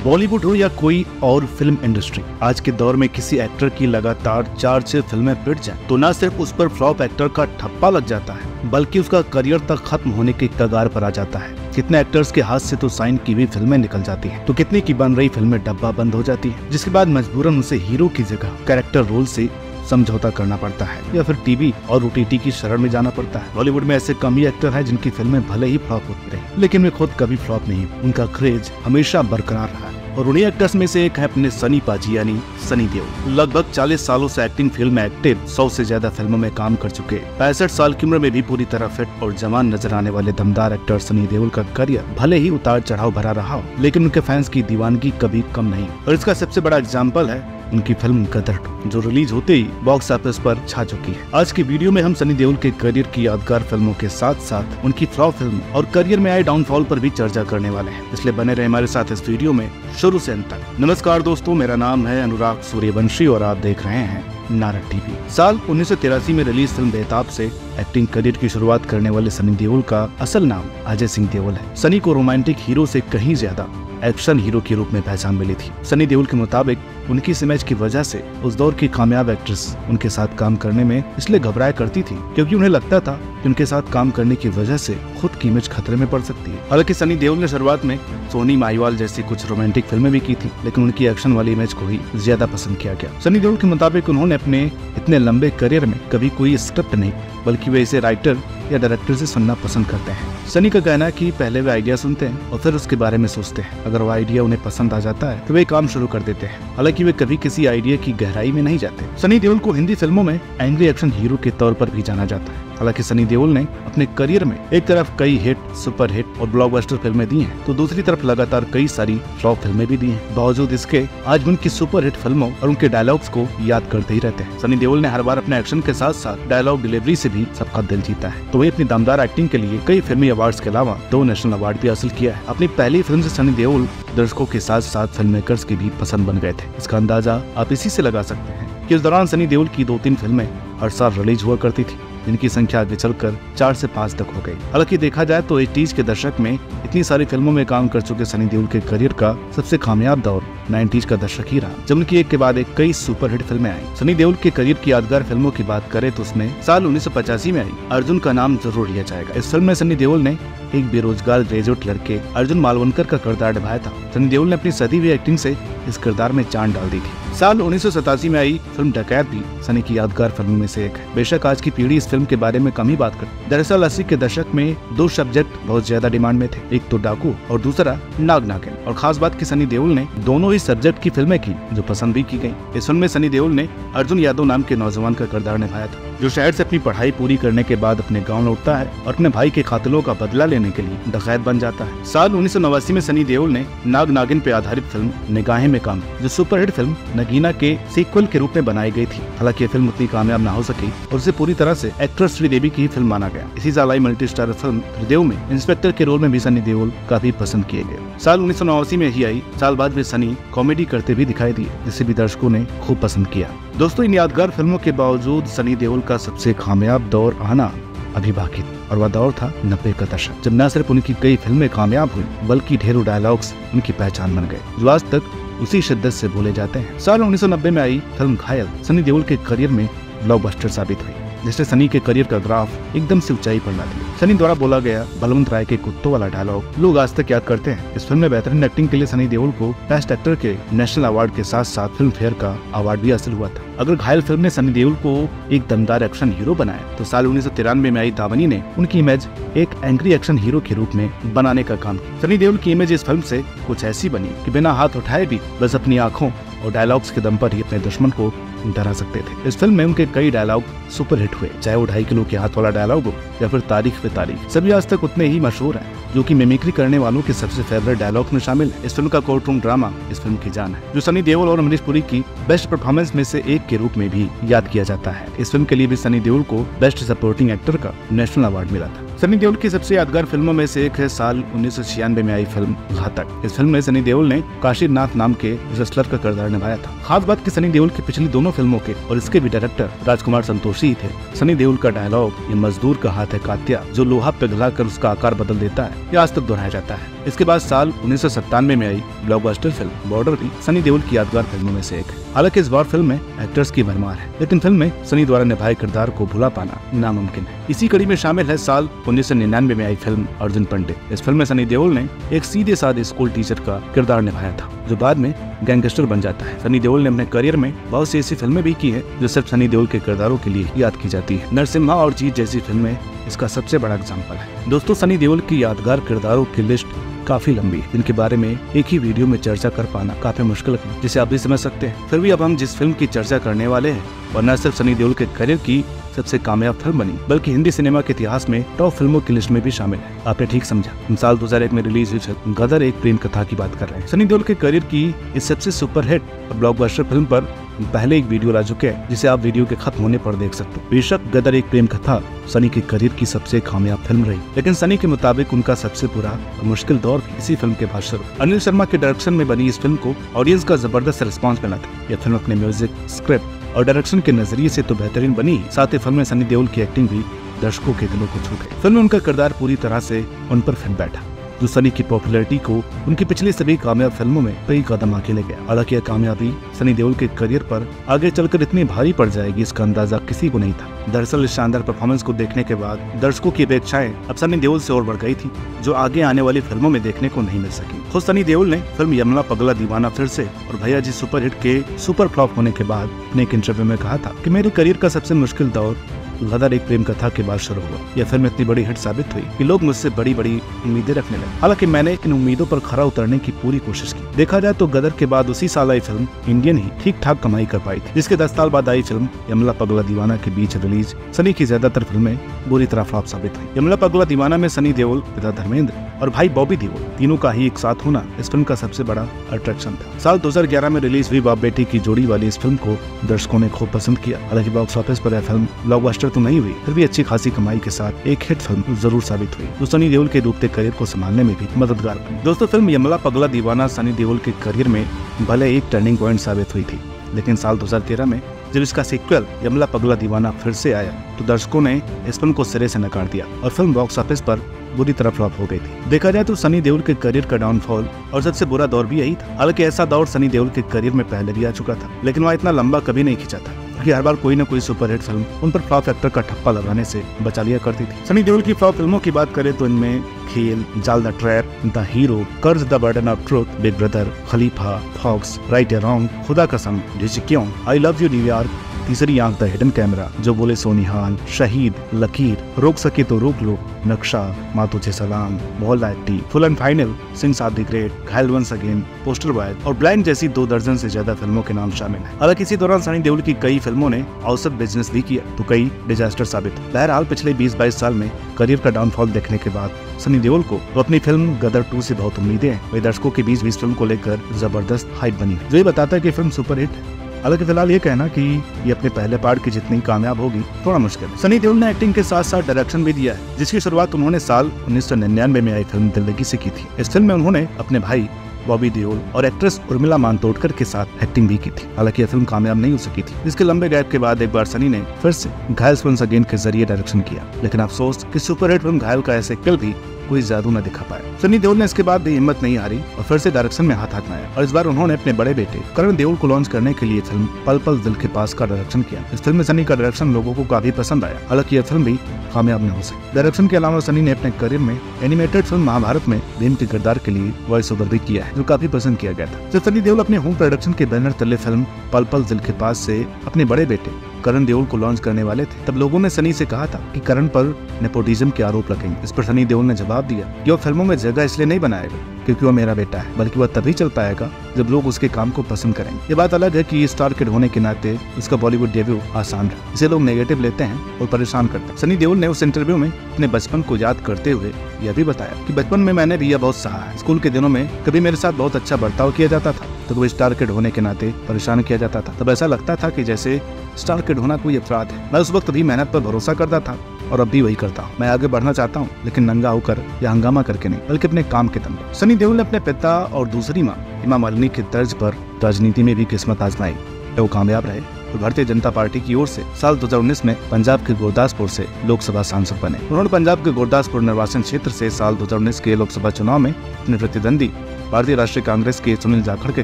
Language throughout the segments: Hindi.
बॉलीवुड हो या कोई और फिल्म इंडस्ट्री, आज के दौर में किसी एक्टर की लगातार 4-6 फिल्में पिट जाएं तो न सिर्फ उस पर फ्लॉप एक्टर का ठप्पा लग जाता है बल्कि उसका करियर तक खत्म होने के कगार पर आ जाता है। कितने एक्टर्स के हाथ से तो साइन की हुई फिल्में निकल जाती हैं, तो कितने की बन रही फिल्में डब्बा बंद हो जाती है, जिसके बाद मजबूरन उसे हीरो की जगह कैरेक्टर रोल से समझौता करना पड़ता है या फिर टीवी और ओटीटी की शरण में जाना पड़ता है। बॉलीवुड में ऐसे कम ही एक्टर हैं जिनकी फिल्में भले ही फ्लॉप होती रही, लेकिन वे खुद कभी फ्लॉप नहीं, उनका क्रेज हमेशा बरकरार रहा है। और उन्हीं एक्टर्स में से एक है अपने सनी पाजी यानी सनी देओल। लगभग 40 सालों से एक्टिंग फील्ड में एक्टिव, 100 से ज्यादा फिल्मों में काम कर चुके, 65 साल की उम्र में भी पूरी तरह फिट और जवान नजर आने वाले दमदार एक्टर सनी देओल का करियर भले ही उतार चढ़ाव भरा रहा हो, लेकिन उनके फैंस की दीवानगी कभी कम नहीं। और इसका सबसे बड़ा एग्जाम्पल है उनकी फिल्म गदर 2, जो रिलीज होते ही बॉक्स ऑफिस पर छा चुकी है। आज की वीडियो में हम सनी देओल के करियर की यादगार फिल्मों के साथ साथ उनकी फ्लॉप फिल्म और करियर में आए डाउनफॉल पर भी चर्चा करने वाले हैं, इसलिए बने रहे हमारे साथ इस वीडियो में शुरू से अंत तक। नमस्कार दोस्तों, मेरा नाम है अनुराग सूर्यवंशी और आप देख रहे हैं नारद टीवी। साल 1983 में रिलीज फिल्म बेताब से एक्टिंग करियर की शुरुआत करने वाले सनी देओल का असल नाम अजय सिंह देओल है। सनी को रोमांटिक हीरो से कहीं ज्यादा एक्शन हीरो के रूप में पहचान मिली थी। सनी देओल के मुताबिक उनकी इस इमेज की वजह से उस दौर की कामयाब एक्ट्रेस उनके साथ काम करने में इसलिए घबराया करती थी क्योंकि उन्हें लगता था कि उनके साथ काम करने की वजह से खुद की इमेज खतरे में पड़ सकती है। हालांकि सनी देओल ने शुरुआत में सोनी माहीवाल जैसी कुछ रोमांटिक फिल्में भी की थी, लेकिन उनकी एक्शन वाली इमेज को ही ज्यादा पसंद किया गया। सनी देओल के मुताबिक उन्होंने अपने इतने लंबे करियर में कभी कोई स्क्रिप्ट नहीं बल्कि वे इसे राइटर या डायरेक्टर से सुनना पसंद करते हैं। सनी का कहना है कि पहले वे आइडिया सुनते हैं और फिर उसके बारे में सोचते हैं। अगर वो आइडिया उन्हें पसंद आ जाता है तो वे काम शुरू कर देते हैं। हालांकि वे कभी किसी आइडिया की गहराई में नहीं जाते। सनी देओल को हिंदी फिल्मों में एंग्री एक्शन हीरो के तौर पर भी जाना जाता है। हालांकि सनी देओल ने अपने करियर में एक तरफ कई हिट, सुपर हिट और ब्लॉकबस्टर फिल्में दी हैं, तो दूसरी तरफ लगातार कई सारी फ्लॉप फिल्में भी दी हैं। बावजूद इसके आज उनकी सुपर हिट फिल्मों और उनके डायलॉग्स को याद करते ही रहते हैं। सनी देओल ने हर बार अपने एक्शन के साथ साथ डायलॉग डिलीवरी से भी सबका दिल जीता है। तो वे अपनी दमदार एक्टिंग के लिए कई फिल्मी अवार्ड्स के अलावा 2 नेशनल अवार्ड भी हासिल किया है। अपनी पहली फिल्म से सनी देओल दर्शकों के साथ साथ फिल्म मेकर्स की भी पसंद बन गए थे। इसका अंदाजा आप इसी से लगा सकते हैं कि इस दौरान सनी देओल की 2-3 फिल्में हर साल रिलीज हुआ करती थी, जिनकी संख्या आगे चलकर 4 से 5 तक हो गई। हालांकि देखा जाए तो 80s के दशक में इतनी सारी फिल्मों में काम कर चुके सनी देओल के करियर का सबसे कामयाब दौर 90s का दशक ही रहा, जब उनकी एक के बाद एक कई सुपरहिट फिल्में आई। सनी देओल के करियर की यादगार फिल्मों की बात करें तो उसमें साल 1985 में आई अर्जुन का नाम जरूर लिया जाएगा। इस फिल्म में सनी देओल ने एक बेरोजगार ग्रेजुएट लड़के अर्जुन मालवनकर का किरदार निभाया था। सनी देओल ने अपनी सदी हुई एक्टिंग से इस किरदार में जान डाल दी थी। साल 1987 में आई फिल्म डकैत भी सनी की यादगार फिल्मों में से एक है। बेशक आज की पीढ़ी इस फिल्म के बारे में कम ही बात करती। दरअसल 80 के दशक में 2 सब्जेक्ट बहुत ज्यादा डिमांड में थे, एक तो डाकू और दूसरा नाग नागिन। और खास बात की सनी देओल ने दोनों ही सब्जेक्ट की फिल्में की जो पसंद भी की गयी। इस फिल्म में सनी देओल ने अर्जुन यादव नाम के नौजवान का किरदार निभाया था, जो शहर से अपनी पढ़ाई पूरी करने के बाद अपने गाँव लौटता है और अपने भाई के कातिलों का बदला लेने के लिए डकैत बन जाता है। साल 1989 में सनी देओल ने नाग नागिन पे आधारित फिल्म निगाहें में काम, जो सुपरहिट फिल्म नगीना के सीक्वल के रूप में बनाई गई थी। हालांकि ये फिल्म उतनी कामयाब ना हो सकी और उसे पूरी तरह से एक्ट्रेस श्रीदेवी की ही फिल्म माना गया। इसी साल आई मल्टी स्टारर फिल्म त्रिदेव में इंस्पेक्टर के रोल में भी सनी देओल काफी पसंद किए गए। साल 1989 में ही आई, साल बाद भी सनी कॉमेडी करते भी दिखाई दिए, जिसे भी दर्शकों ने खूब पसंद किया। दोस्तों, इन यादगार फिल्मों के बावजूद सनी देओल का सबसे कामयाब दौर आना अभी बाकी था, और वह दौर था 90 का दशक, जब न सिर्फ उनकी कई फिल्में कामयाब हुई बल्कि ढेरों डायलॉग्स उनकी पहचान बन गए, जो आज तक उसी शिद्दत से बोले जाते हैं। साल 1990 में आई फिल्म घायल सनी देओल के करियर में ब्लॉकबस्टर साबित हुई, जिसने सनी के करियर का ग्राफ एकदम से ऊंचाई पर ला दिया। सनी द्वारा बोला गया बलवंत राय के कुत्तों वाला डायलॉग लोग आज तक याद करते हैं। इस फिल्म में बेहतरीन एक्टिंग के लिए सनी देओल को बेस्ट एक्टर के नेशनल अवार्ड के साथ साथ फिल्म फेयर का अवार्ड भी हासिल हुआ था। अगर घायल फिल्म ने सनी देओल को एक दमदार एक्शन हीरो बनाया, तो साल 1993 में आई दावनी ने उनकी इमेज एक एंग्री एक्शन हीरो के रूप में बनाने का काम किया। सनी देओल की इमेज इस फिल्म से कुछ ऐसी बनी कि बिना हाथ उठाए भी बस अपनी आंखों और डायलॉग्स के दम पर ही अपने दुश्मन को डरा सकते थे। इस फिल्म में उनके कई डायलॉग सुपरहिट हुए, चाहे वो 2.5 किलो के हाथ वाला डायलॉग हो या फिर तारीख पे तारीख, सभी आज तक उतने ही मशहूर हैं, जो कि मिमिक्री करने वालों के सबसे फेवरेट डायलॉग में शामिल है। इस फिल्म का कोर्ट रूम ड्रामा इस फिल्म की जान है, जो सनी देओल और अमरीश पुरी की बेस्ट परफॉर्मेंस में से एक के रूप में भी याद किया जाता है। इस फिल्म के लिए भी सनी देओल को बेस्ट सपोर्टिंग एक्टर का नेशनल अवार्ड मिला था। सनी देओल की सबसे यादगार फिल्मों में से एक है साल 1996 में आई फिल्म घातक। इस फिल्म में सनी देओल ने काशीनाथ नाम के रेसलर का किरदार निभाया था। खास बात कि सनी देओल की पिछली दोनों फिल्मों के और इसके भी डायरेक्टर राजकुमार संतोषी ही थे। सनी देओल का डायलॉग, ये मजदूर का हाथ है कात्या, जो लोहा पिघलाकर उसका आकार बदल देता है, ये आज तक दोहराया जाता है। इसके बाद साल 1997 में आई ब्लॉकबस्टर फिल्म बॉर्डर भी सनी देओल की यादगार फिल्मों में से एक है। हालांकि इस बार फिल्म में एक्टर्स की भरमार है, लेकिन फिल्म में सनी द्वारा निभाए किरदार को भुला पाना नामुमकिन है। इसी कड़ी में शामिल है साल 1999 में आई फिल्म अर्जुन पंडित। इस फिल्म में सनी देओल ने एक सीधे साधे स्कूल टीचर का किरदार निभाया था, जो बाद में गैंगस्टर बन जाता है। सनी देओल ने अपने करियर में बहुत सी ऐसी फिल्में भी की है जो सिर्फ सनी देओल के किरदारों के लिए याद की जाती है। नरसिम्हा और जीत जैसी फिल्में इसका सबसे बड़ा एग्जाम्पल है। दोस्तों, सनी देओल की यादगार किरदारों की लिस्ट काफी लंबी है, जिनके बारे में एक ही वीडियो में चर्चा कर पाना काफी मुश्किल है, जिसे आप भी समझ सकते हैं। फिर भी अब हम जिस फिल्म की चर्चा करने वाले हैं, और न सिर्फ सनी देओल के करियर की सबसे कामयाब फिल्म बनी, बल्कि हिंदी सिनेमा के इतिहास में टॉप फिल्मों की लिस्ट में भी शामिल है। आपने ठीक समझा, हम साल 2001 में रिलीज हुई फिल्म गदर एक प्रेम कथा की बात कर रहे हैं। सनी देओल के करियर की इस सबसे सुपरहिट ब्लॉकबस्टर फिल्म पर पहले एक वीडियो ला चुके हैं, जिसे आप वीडियो के खत्म होने पर देख सकते हो। बेशक गदर एक प्रेम कथा सनी के करियर की सबसे कामयाब फिल्म रही, लेकिन सनी के मुताबिक उनका सबसे बुरा और मुश्किल दौर भी इसी फिल्म के बाद शुरू। अनिल शर्मा के डायरेक्शन में बनी इस फिल्म को ऑडियंस का जबरदस्त रिस्पॉन्स मिला था। यह फिल्म अपने म्यूजिक, स्क्रिप्ट और डायरेक्शन के नजरिए से तो बेहतरीन बनी, साथ ही फिल्म में सनी देओल की एक्टिंग भी दर्शकों के दिलों को छू गई। फिल्म में उनका किरदार पूरी तरह से उन पर फिट बैठा, जो सनी की पॉपुलैरिटी को उनकी पिछली सभी कामयाब फिल्मों में कई कदम आगे ले गया। हालांकि यह कामयाबी सनी देओल के करियर पर आगे चलकर इतनी भारी पड़ जाएगी, इसका अंदाजा किसी को नहीं था। दरअसल इस शानदार परफॉर्मेंस को देखने के बाद दर्शकों की अपेक्षाएं अब सनी देओल से और बढ़ गई थी, जो आगे आने वाली फिल्मों में देखने को नहीं मिल सकी। खुद सनी देओल ने फिल्म यमला पगला दीवाना फिर से और भैया जी सुपरहिट के सुपर फ्लॉप होने के बाद अपने एक इंटरव्यू में कहा था कि मेरे करियर का सबसे मुश्किल दौर गदर एक प्रेम कथा के बाद शुरू हुआ। यह फिल्म इतनी बड़ी हिट साबित हुई कि लोग मुझसे बड़ी बड़ी उम्मीदें रखने लगे। हालांकि मैंने इन उम्मीदों पर खरा उतरने की पूरी कोशिश की। देखा जाए तो गदर के बाद उसी साल आई फिल्म इंडियन ही ठीक ठाक कमाई कर पाई थी, जिसके 10 साल बाद आई फिल्म यमला पगला दीवाना के बीच रिलीज सनी की ज्यादातर फिल्में बुरी तरह फ्लॉप साबित हुई। यमला पगला दीवाना में सनी देओल, पिता धर्मेंद्र और भाई बॉबी देओल तीनों का ही एक साथ होना इस फिल्म का सबसे बड़ा अट्रैक्शन था। साल 2011 में रिलीज हुई बाप बेटी की जोड़ी वाली इस फिल्म को दर्शकों ने खूब पसंद किया। हालांकि बॉक्स ऑफिस पर यह फिल्म ब्लॉकबस्टर तो नहीं हुई, फिर भी अच्छी खासी कमाई के साथ एक हिट फिल्म जरूर साबित हुई, जो सनी देओल के डूबते करियर को संभालने में भी मददगार बनी। दोस्तों, फिल्म यमला पगला दीवाना सनी देओल के करियर में भले एक टर्निंग पॉइंट साबित हुई थी, लेकिन साल 2013 में जब इसका सीक्वल यमला पगला दीवाना फिर से आया, तो दर्शकों ने इस फिल्म को सिरे से नकार दिया और फिल्म बॉक्स ऑफिस पर बुरी तरह फ्लॉप हो गई थी। देखा जाए तो सनी देओल के करियर का डाउनफॉल और सबसे बुरा दौर भी यही था। हालांकि ऐसा दौर सनी देओल के करियर में पहले भी आ चुका था, लेकिन वह इतना लंबा कभी नहीं खिंचा था, क्योंकि हर बार कोई न कोई सुपरहिट फिल्म उन पर फ्लॉप फैक्टर का ठप्पा लगाने से बचा लिया करती थी। सनी देओल की फ्लॉप फिल्मों की बात करें तो इनमें Khel, Jaal The Trap, The Hero, Karz The Burden of Truth, Big Brother, Khalifa, Fox, Right या रॉन्ग, खुदा कसम, डिजी क्यों, आई लव यू न्यूयॉर्क, तीसरी आंख, द हिडन कैमरा, जो बोले सोनिहाल, शहीद, लकीर, रोक सके तो रोक लो, नक्शा, माँ तुझे सलाम, मोहल्ला eighty, full and final, Singh of the great, घायल वंस अगेन, पोस्टर बॉय और ब्लाइंड जैसी 2 दर्जन से ज्यादा फिल्मों के नाम शामिल हैं। हालांकि इसी दौरान सनी देओल की कई फिल्मों ने औसत बिजनेस भी किया, तो कई डिजास्टर साबित। बहरहाल पिछले 20-22 साल में करियर का डाउनफॉल देखने के बाद सनी देओल को तो अपनी फिल्म गदर 2 से बहुत उम्मीदें हैं। वही दर्शकों के बीच भी इस फिल्म को लेकर जबरदस्त हाइप बनी, जो ये बताता है कि फिल्म सुपरहिट है। हालांकि फिलहाल ये कहना कि ये अपने पहले पार्ट की जितनी कामयाब होगी थोड़ा मुश्किल है। सनी देओल ने एक्टिंग के साथ साथ डायरेक्शन भी दिया है, जिसकी शुरुआत उन्होंने साल 1999 में आई फिल्म दिल्लगी से की थी। इस फिल्म में उन्होंने अपने भाई बॉबी देओल और एक्ट्रेस उर्मिला मातोंडकर के साथ एक्टिंग भी की थी। हालांकि यह फिल्म कामयाब नहीं हो सकी थी, जिसके लंबे गैप के बाद एक बार सनी ने फिर से घायल वंस अगेन के जरिए डायरेक्शन किया, लेकिन अफसोस कि सुपरहिट फिल्म घायल का ऐसे कल भी कोई जादू न दिखा पाया। सनी देओल ने इसके बाद भी हिम्मत नहीं हारी और फिर से डायरेक्शन में हाथ आजमाया, और इस बार उन्होंने अपने बड़े बेटे करण देओल को लॉन्च करने के लिए फिल्म पल पल दिल के पास का डायरेक्शन किया। इस फिल्म में सनी का डायरेक्शन लोगों को काफी पसंद आया। हालांकि यह फिल्म भी कामयाब न हो सकी। डायरेक्शन के अलावा सनी ने अपने करियर में एनिमेटेड फिल्म महाभारत में भीम के किरदार के लिए वॉइस ओवर भी किया है, जो काफी पसंद किया गया था। जब सनी देओल अपने होम प्रोडक्शन के बैनर तले फिल्म पल पल दिल के पास से अपने बड़े बेटे करण देओल को लॉन्च करने वाले थे, तब लोगों ने सनी से कहा था कि करण पर नेपोटिज्म के आरोप लगेंगे। इस पर सनी देओल ने जवाब दिया कि वो फिल्मों में जगह इसलिए नहीं बनाएगा क्योंकि वो मेरा बेटा है, बल्कि वह तभी चल पाएगा जब लोग उसके काम को पसंद करेंगे। ये बात अलग है कि स्टार किड होने के नाते उसका बॉलीवुड डेब्यू आसान रहा, इसे लोग नेगेटिव लेते हैं और परेशान करते हैं। सनी देओल ने उस इंटरव्यू में अपने बचपन को याद करते हुए यह भी बताया कि बचपन में मैंने भी यह बहुत सहा है। स्कूल के दिनों में कभी मेरे साथ बहुत अच्छा बर्ताव किया जाता था, तो वो स्टार किड होने के नाते परेशान किया जाता था। तब ऐसा लगता था कि जैसे स्टार किड होना कोई अपराध है। मैं उस वक्त भी मेहनत पर भरोसा करता था और अब भी वही करता हूँ। मैं आगे बढ़ना चाहता हूँ, लेकिन नंगा होकर या हंगामा करके नहीं, बल्कि अपने काम के दम पर। सनी देओल ने अपने पिता और दूसरी माँ हेमा मालिनी की तर्ज पर राजनीति में भी किस्मत आजमाई। वो कामयाब रहे और भारतीय जनता पार्टी की ओर से साल 2019 में पंजाब के गुरदासपुर से लोकसभा सांसद बने। उन्होंने पंजाब के गुरदासपुर निर्वाचन क्षेत्र से साल 2019 के लोकसभा चुनाव में अपने प्रतिद्वंदी भारतीय राष्ट्रीय कांग्रेस के सुनील जाखड़ के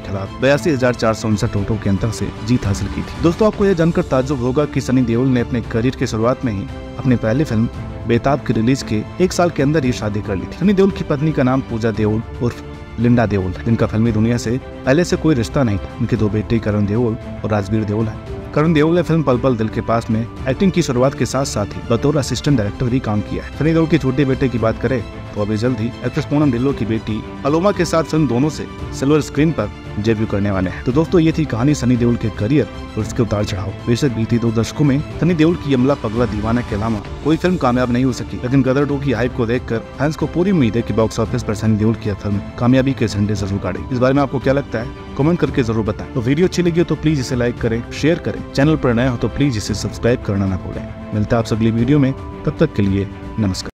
खिलाफ 82,459 वोटों के अंतर से जीत हासिल की थी। दोस्तों, आपको यह जानकर ताज्जुब होगा कि सनी देओल ने अपने करियर की शुरुआत में ही अपनी पहली फिल्म बेताब की रिलीज के 1 साल के अंदर ही शादी कर ली थी। सनी देओल की पत्नी का नाम पूजा देओल उर्फ लिंडा देओल, जिनका फिल्मी दुनिया से पहले से कोई रिश्ता नहीं था। उनके 2 बेटे करण देओल और राजवीर देओल हैं। करण देओल ने फिल्म पल पल दिल के पास में एक्टिंग की शुरुआत के साथ साथ ही बतौर असिस्टेंट डायरेक्टर भी काम किया है। सनी देओल के छोटे बेटे की बात करें तो अभी जल्द ही एक्ट्रेस पूनम ढिल्लों की बेटी अलोमा के साथ फिल्म दोनों से सिल्वर स्क्रीन पर डेब्यू करने वाले हैं। तो दोस्तों, ये थी कहानी सनी देओल के करियर और उसके उतार चढ़ाव। बेशक बीती 2 दशकों में सनी देओल की यमला पगला दीवाना के अलावा कोई फिल्म कामयाब नहीं हो सकी, लेकिन गदर 2 की हाइप को देखकर फैंस को पूरी उम्मीद है कि बॉक्स ऑफिस पर सनी देओल की फिल्म कामयाबी के झंडे जरूर गाड़ेगी। इस बारे में आपको क्या लगता है, कमेंट करके जरूर बताएं। तो वीडियो अच्छी लगी हो तो प्लीज इसे लाइक करें, शेयर करें। चैनल पर नए हो तो प्लीज इसे सब्सक्राइब करना ना भूलें। मिलता है आपसे अगली वीडियो में, तब तक के लिए नमस्कार।